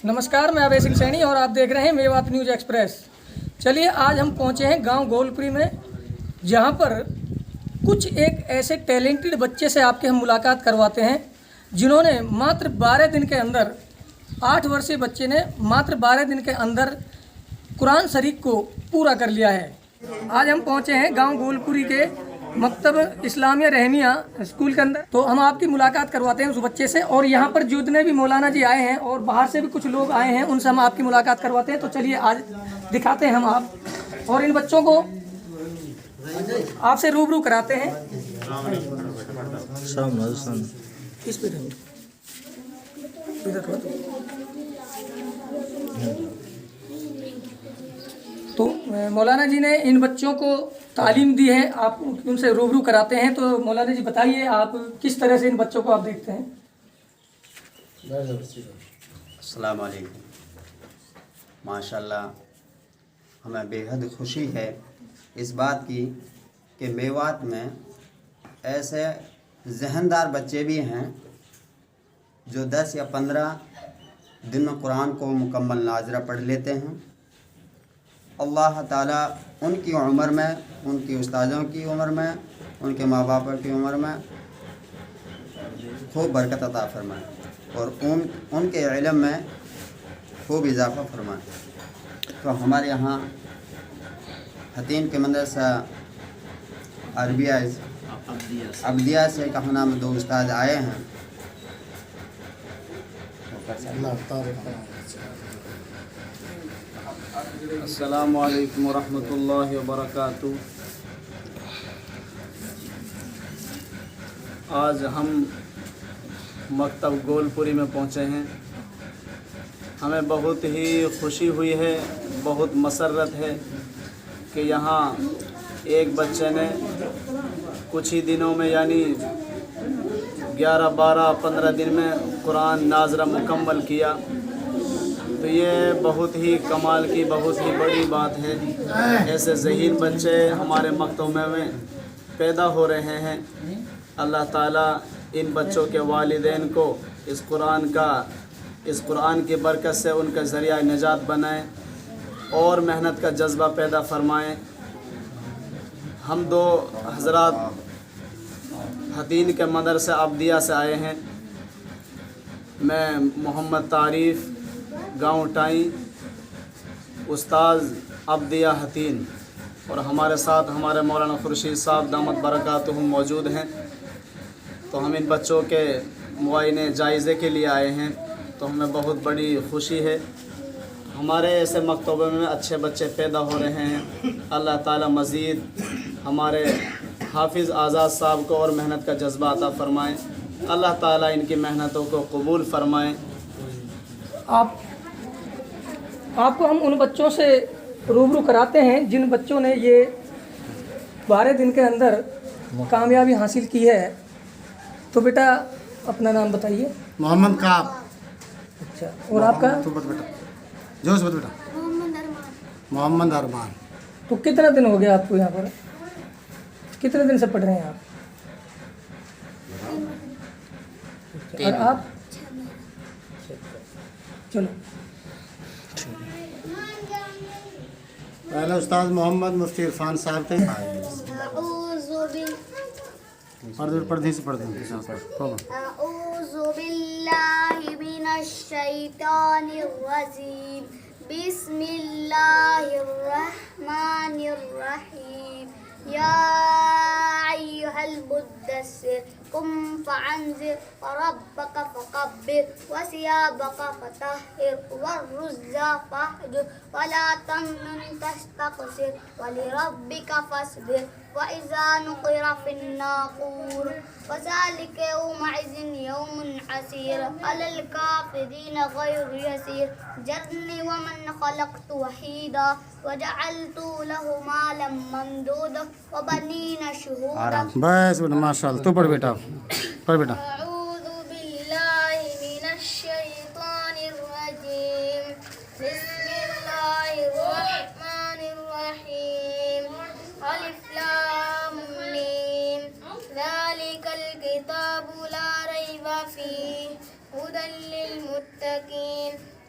नमस्कार, मैं अभय सिंह सैनी और आप देख रहे हैं मेवात न्यूज़ एक्सप्रेस। चलिए, आज हम पहुंचे हैं गांव गोलपुरी में, जहां पर कुछ एक ऐसे टैलेंटेड बच्चे से आपके हम मुलाकात करवाते हैं जिन्होंने मात्र 12 दिन के अंदर 8 वर्षीय बच्चे ने मात्र 12 दिन के अंदर कुरान शरीफ को पूरा कर लिया है। आज हम पहुंचे हैं गांव गोलपुरी के मकतब इस्लामिया रहमिया स्कूल के अंदर, तो हम आपकी मुलाकात करवाते हैं उस बच्चे से। और यहाँ पर जितने भी मौलाना जी आए हैं और बाहर से भी कुछ लोग आए हैं, उनसे हम आपकी मुलाकात करवाते हैं। तो चलिए आज दिखाते हैं हम आप और इन बच्चों को आपसे रूबरू कराते हैं। इस पे तो मौलाना जी ने इन बच्चों को तालीम दी है, आप उनसे रूबरू कराते हैं। तो मौलाना जी बताइए, आप किस तरह से इन बच्चों को आप देखते हैं? अस्सलाम वालेकुम। माशाल्लाह, हमें बेहद खुशी है इस बात की कि मेवात में ऐसे जहनदार बच्चे भी हैं जो 10 या 15 दिन में कुरान को मुकम्मल नाज़रा पढ़ लेते हैं। अल्लाह ताला उनकी उम्र में, उनकी उस्तादों की उम्र में, उनके माँ बाप की उम्र में खूब बरकत अता फरमाए और उनके इल्म में खूब इजाफ़ा फरमाए। तो हमारे यहाँ हतीम के मदरसा अरबिया अब्दिया से कहना में 2 उस्ताद आए हैं। अस्सलामु अलैकुम वरहमतुल्लाहि वबरकातुहू। आज हम मकतब गोलपुरी में पहुँचे हैं। हमें बहुत ही खुशी हुई है, बहुत मसरत है कि यहाँ एक बच्चे ने कुछ ही दिनों में यानी 11, 12, 15 दिन में कुरान नाज़रा मुकम्मल किया। तो ये बहुत ही कमाल की, बहुत ही बड़ी बात है। ऐसे ज़हीन बच्चे हमारे मकतब में पैदा हो रहे हैं। अल्लाह ताला इन बच्चों के वालिदैन को इस कुरान की बरकत से उनका ज़रिया निजात बनाए और मेहनत का जज्बा पैदा फरमाएँ। हम 2 हज़रात हतीन के मदरसे अब्दिया से आए हैं। मैं मोहम्मद तारीफ़ गाँव टाई उस्ताद अब्दिया हतीन, और हमारे साथ हमारे मौलाना खुर्शीद साहब दामत बरकातुहुम मौजूद हैं। तो हम इन बच्चों के मुआयने जायज़े के लिए आए हैं। तो हमें बहुत बड़ी खुशी है। हमारे ऐसे मकतबे में अच्छे बच्चे पैदा हो रहे हैं। अल्लाह ताला मज़ीद हमारे हाफिज़ आज़ाद साहब को और मेहनत का जज्बा अता फ़रमाएँ। अल्लाह ताला इनकी मेहनतों को कबूल फ़रमाएँ। आपको हम उन बच्चों से रूबरू कराते हैं जिन बच्चों ने ये 12 दिन के अंदर कामयाबी हासिल की है। तो बेटा अपना नाम बताइए। मोहम्मद काब। अच्छा, और आपका? तो बता बेटा, जोश बता बेटा। मोहम्मद अरमान। तो कितना दिन हो गया आपको यहाँ पर? कितने दिन से पढ़ रहे हैं आप? और आप? चलो। पहले उस्ताद मोहम्मद मुफ्ती इरफान साहब थे। पढ़ या अय्युहल मुद्दस्सिर कुम फअंज़िर वरब्बक फकब्बिर वसियाबक फतहिर वरुज़्ज़ा फहजुर वला तमनुन तस्तक्सिर वलिरब्बिक फस्बिर वइज़ा नुक़िरा फिन्नाक़ूर फ़ज़ालिका यौमइज़िन यौमुन असीर अलल काफ़िरीन गैरु यसीर ज़रनी वमन ख़लक़तु वहीदा वजअलतु लहु मालन ममदूदा वबनीना शुहूदा। बस बेटा, माशाअल्लाह। तो पढ़ बेटा, पढ़ बेटा। अऊज़ु बिल्लाहि मिनश शैतानिर रजीम। बिस्मिल्लाहिर रहमानिर रहीम। अलिफ लाम मीम। ज़ालिकल किताबु ला रैब फीह हुदल लिल मुत्तकीन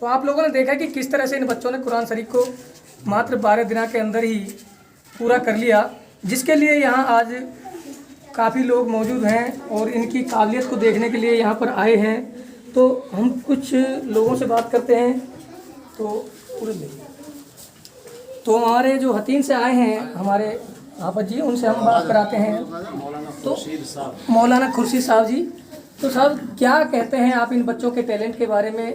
तो आप लोगों ने देखा कि किस तरह से इन बच्चों ने कुरान शरीफ को मात्र 12 दिन के अंदर ही पूरा कर लिया, जिसके लिए यहाँ आज काफ़ी लोग मौजूद हैं और इनकी काबिलियत को देखने के लिए यहाँ पर आए हैं। तो हम कुछ लोगों से बात करते हैं। तो हमारे जो हतीन से आए हैं हमारे हाफिज जी, उनसे हम बात कराते हैं। तो मौलाना खुर्शीद साहब जी, तो साहब क्या कहते हैं आप इन बच्चों के टैलेंट के बारे में?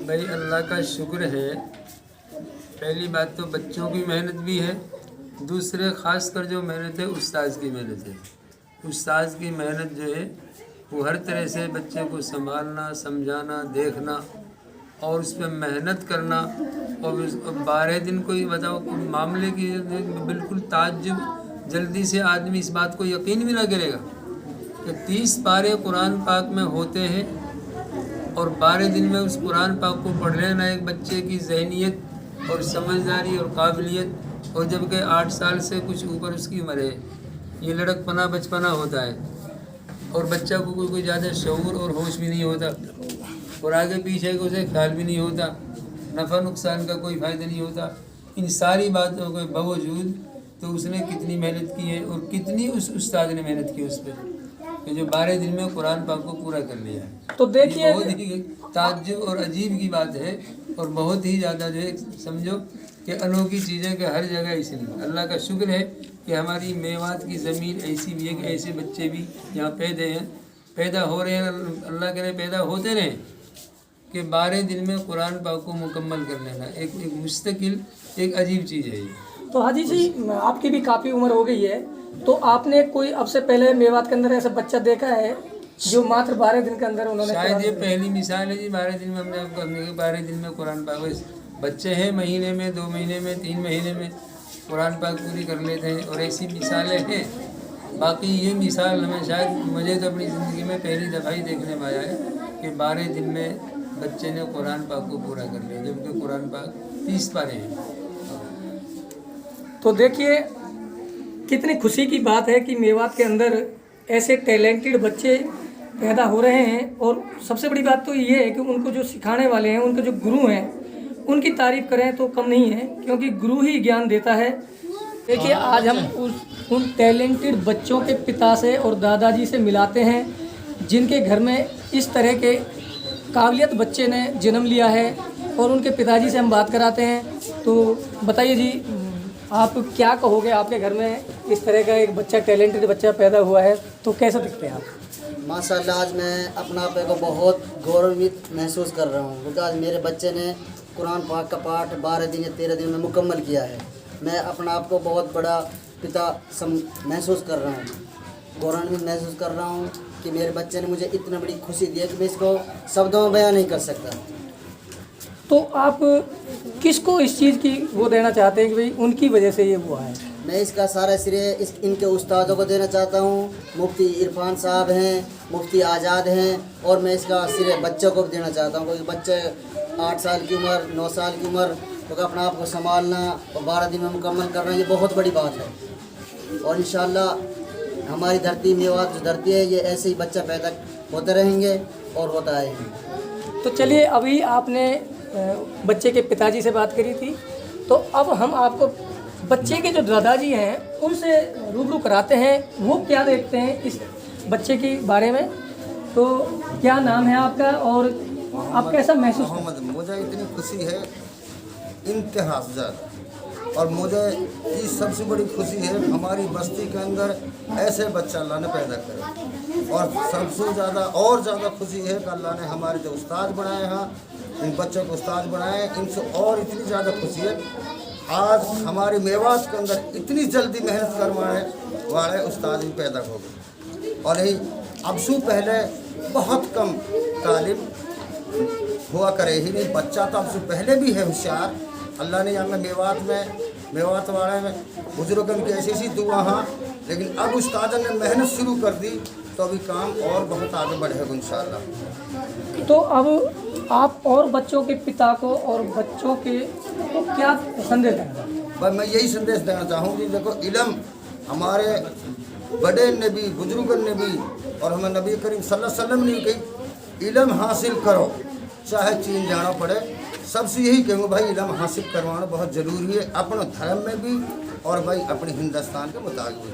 भाई अल्लाह का शुक्र है। पहली बात तो बच्चों की मेहनत भी है, दूसरे ख़ास कर जो मेहनत है उस्ताद की मेहनत है। उस्ताद की मेहनत जो है वो हर तरह से बच्चे को संभालना, समझाना, देखना और उस पर मेहनत करना। और 12 दिन कोई बताओ मामले की बिल्कुल ताज्जुब, जल्दी से आदमी इस बात को यकीन भी ना करेगा कि 30 पारे कुरान पाक में होते हैं और 12 दिन में उस कुरान पाक को पढ़ लेना एक बच्चे की जहनियत और समझदारी और काबिलियत, और जबकि 8 साल से कुछ ऊपर उसकी उम्र है, ये लड़कपना बचपना होता है और बच्चा को कोई ज़्यादा शऊर और होश भी नहीं होता और आगे पीछे को उसे ख्याल भी नहीं होता, नफ़ा नुकसान का कोई फ़ायदा नहीं होता। इन सारी बातों के बावजूद तो उसने कितनी मेहनत की है और कितनी उस उस्ताद ने मेहनत की उस पर कि जो 12 दिन में कुरान पाक को पूरा कर लिया है। तो देखिए बहुत ही ताज्जुब और अजीब की बात है और बहुत ही ज़्यादा जो है समझो कि अनोखी चीज़ें कि हर जगह इसलिए अल्लाह का शुक्र है कि हमारी मेवात की ज़मीन ऐसी भी है कि ऐसे बच्चे भी यहाँ पैदा हो रहे हैं। अल्लाह करे पैदा होते रहें कि 12 दिन में कुरान पाक को मुकम्मल कर लेना एक मुस्तकिल एक अजीब चीज़ है ये। तो हाजी जी, आपकी भी काफ़ी उम्र हो गई है, तो आपने कोई अब से पहले मेवात के अंदर ऐसा बच्चा देखा है जो मात्र 12 दिन के अंदर उन्होंने? शायद ये पहली मिसाल है जी। 12 दिन में हमने आपको अपने 12 दिन में कुरान पाक, बच्चे हैं महीने में, 2 महीने में, 3 महीने में कुरान पाक पूरी कर लेते हैं और ऐसी मिसालें हैं। बाकी ये मिसाल हमें शायद मुझे तो अपनी ज़िंदगी में पहली दफ़ा ही देखने में आया है कि 12 दिन में बच्चे ने कुरान पाक को पूरा कर लिया, जबकि कुरान पाक 30 पारे हैं। तो देखिए कितनी खुशी की बात है कि मेवात के अंदर ऐसे टैलेंटेड बच्चे पैदा हो रहे हैं। और सबसे बड़ी बात तो ये है कि उनको जो सिखाने वाले हैं, उनके जो गुरु हैं, उनकी तारीफ़ करें तो कम नहीं है, क्योंकि गुरु ही ज्ञान देता है। देखिए आज हम उन टैलेंटेड बच्चों के पिता से और दादाजी से मिलाते हैं जिनके घर में इस तरह के काबिलियत बच्चे ने जन्म लिया है, और उनके पिताजी से हम बात कराते हैं। तो बताइए जी, आप क्या कहोगे? आपके घर में इस तरह का एक बच्चा, टैलेंटेड बच्चा पैदा हुआ है, तो कैसा दिखते हैं आप? माशाल्लाह आज मैं अपना आप को बहुत गौरवित महसूस कर रहा हूँ, क्योंकि आज मेरे बच्चे ने कुरान पाक का पाठ 12 दिन या 13 दिन में मुकम्मल किया है। मैं अपना आप को बहुत बड़ा पिता महसूस कर रहा हूँ, गौरवान्वित महसूस कर रहा हूँ कि मेरे बच्चे ने मुझे इतनी बड़ी खुशी दी है कि मैं इसको शब्दों में बयान नहीं कर सकता। तो आप किसको इस चीज़ की वो देना चाहते हैं कि भाई उनकी वजह से ये हुआ है? मैं इसका सारा श्रेय इनके उस्तादों को देना चाहता हूँ। मुफ्ती इरफान साहब हैं, मुफ्ती आज़ाद हैं, और मैं इसका श्रेय बच्चों को भी देना चाहता हूँ, क्योंकि बच्चे 8 साल की उम्र, 9 साल की उम्र, तो अपना आप को संभालना और 12 दिन में मुकम्मल करना, ये बहुत बड़ी बात है। और इंशाअल्लाह हमारी धरती मेवात जो धरती है, ये ऐसे ही बच्चा पैदा होते रहेंगे और होता आएंगे। तो चलिए, अभी आपने बच्चे के पिताजी से बात करी थी, तो अब हम आपको बच्चे के जो दादाजी हैं उनसे रूबरू कराते हैं, वो क्या देखते हैं इस बच्चे के बारे में। तो क्या नाम है आपका और आप कैसा महसूस? मोहम्मद। मुझे इतनी खुशी है इंतहा से ज़्यादा, और मुझे ये सबसे बड़ी खुशी है हमारी बस्ती के अंदर ऐसे बच्चा अल्लाह ने पैदा करे। और सबसे ज़्यादा खुशी है कि अल्लाह ने हमारे जो उस्ताद बनाए हैं, इन बच्चों को उस्ताद बनाए, इनसे और इतनी ज़्यादा खुशी है आज हमारे मेवात के अंदर इतनी जल्दी मेहनत करवाने वाले उस्ताद भी पैदा हो गए। और यही अब से पहले बहुत कम तालिब हुआ करे ही नहीं, बच्चा तो अब से पहले भी है होशियार। अल्लाह ने यहाँ मेवात वाले में बुजुर्गों की ऐसी ऐसी दुआ हाँ, लेकिन अब उस्ताद ने मेहनत शुरू कर दी तो अभी काम और बहुत आगे बढ़ेगा इंशाअल्लाह। तो अब आप और बच्चों के पिता को और बच्चों के को क्या संदेश देंगे? बस मैं यही संदेश देना चाहूँगी, देखो इल्म हमारे बड़े नबी बुजुर्ग नबी और हमें नबी करीम सल्लल्लाहु अलैहि वसल्लम ने कही इल्म हासिल करो चाहे चीन जाना पड़े। सबसे यही कहूँगा भाई इल्म हासिल करवाना बहुत ज़रूरी है, अपने धर्म में भी और भाई अपने हिंदुस्तान के मुताबिक भी।